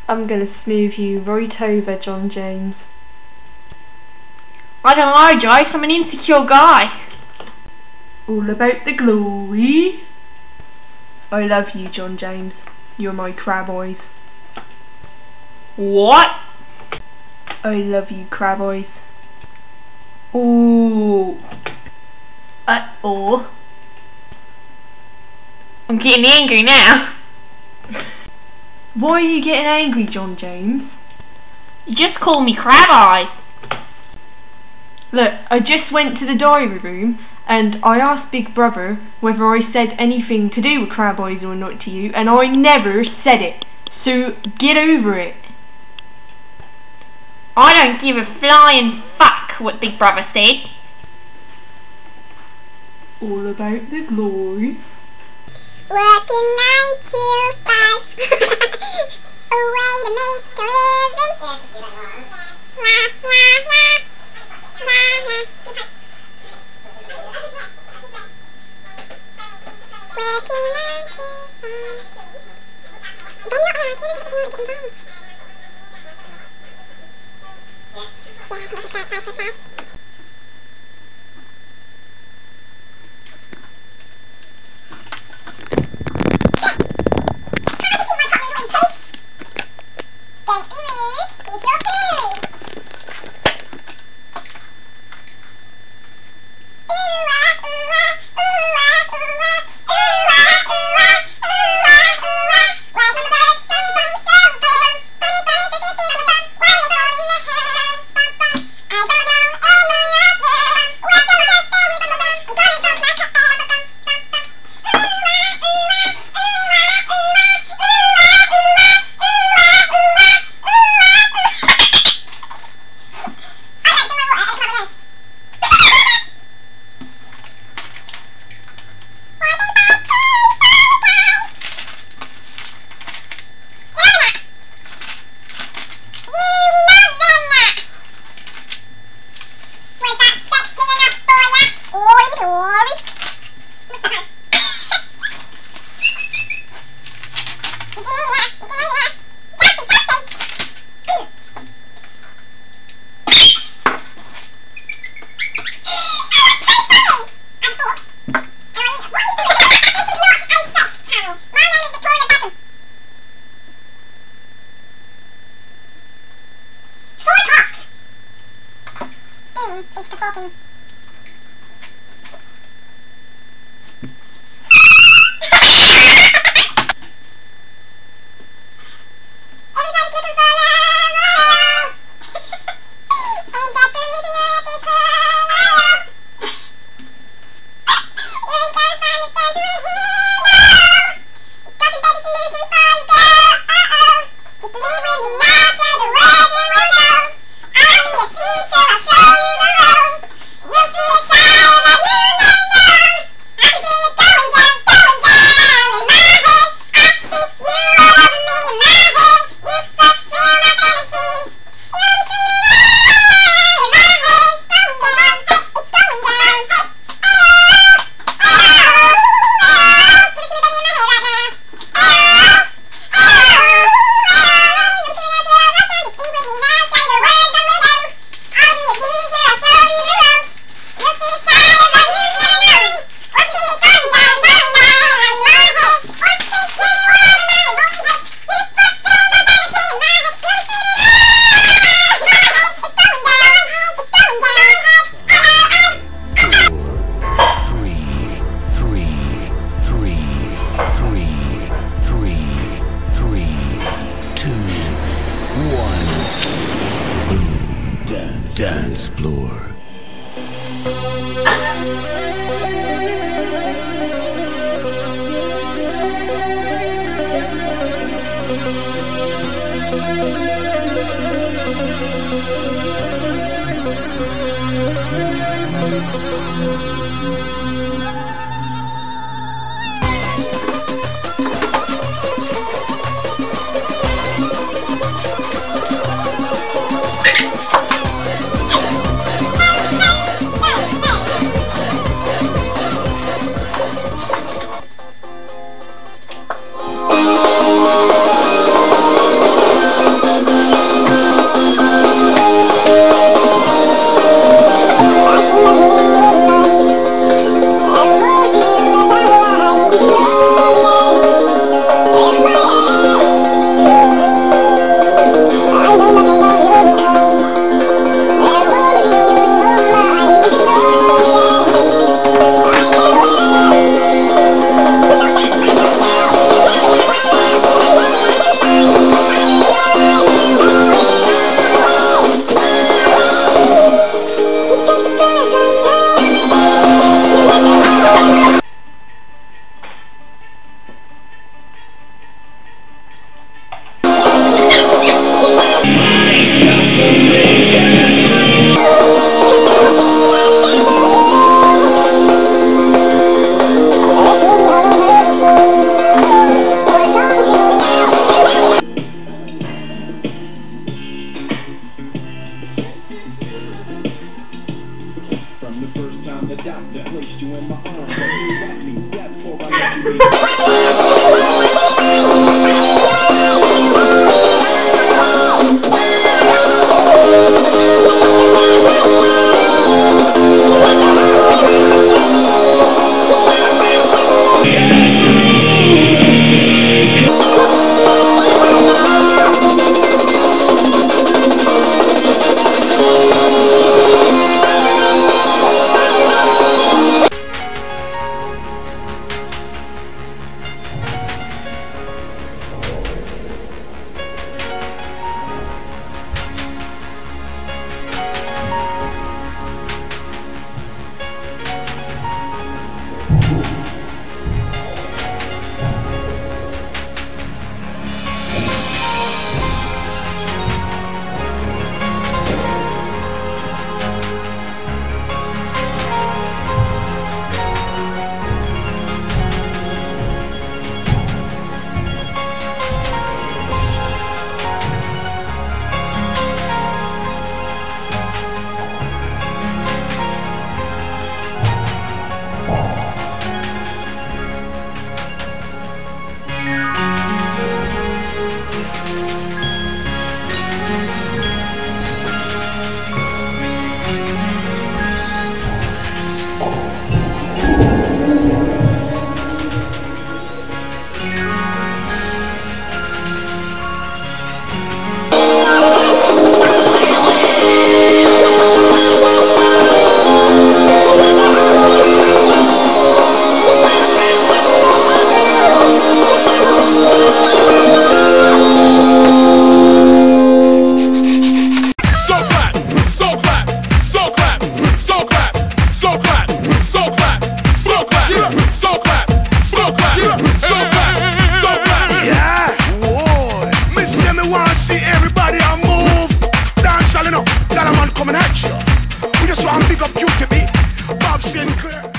I'm gonna smooth you right over, John James. I don't know, Joyce. I'm an insecure guy. All about the glory. I love you, John James. You're my crab eyes. What? I love you, crab eyes. Ooh. Uh-oh. I'm getting angry now. Why are you getting angry, John James? You just called me crab eyes. Look, I just went to the diary room and I asked Big Brother whether I said anything to do with crab eyes or not to you, and I never said it. So get over it. I don't give a flying fuck what Big Brother said. All about the glory. Working 9 to 5. A way to make a living. Working 9 to 5. Thanks for talking. Everybody's looking for love. Ain't that the reason you're at this club? You ain't gonna find a dancer in here. No. Got the better solution for you, girl. Just believe with me now. Say the words and we'll go. I'll be a teacher. I'll show you the road. You'll see a side that you never know. I can see it going down in my head. I speak you all over me in my head. You fulfill my fantasy. You'll be creating love in my head. Going down, it's going down. Oh, oh, oh. Give it to me, baby, in my head right now. Oh, oh, oh. You'll be feeling as well. Now time to speak with me now. Say the words and we'll go. I'll be a teacher. I'll show you the road. You'll see a side of love you've never known. Or see it going down in my head. Or speak you all over my holy head. You fulfill my fantasy in my head. You'll be feeling love in my head. It's going down. It's going down. Oh, oh, oh. 4, 3, 3, 3, 3, 3, 2, 1. Dance floor. alarm. The first time the doctor placed you in my arms, I knew that means death before I let you coming at you. We just want to big up QTB, Bob Sinclair.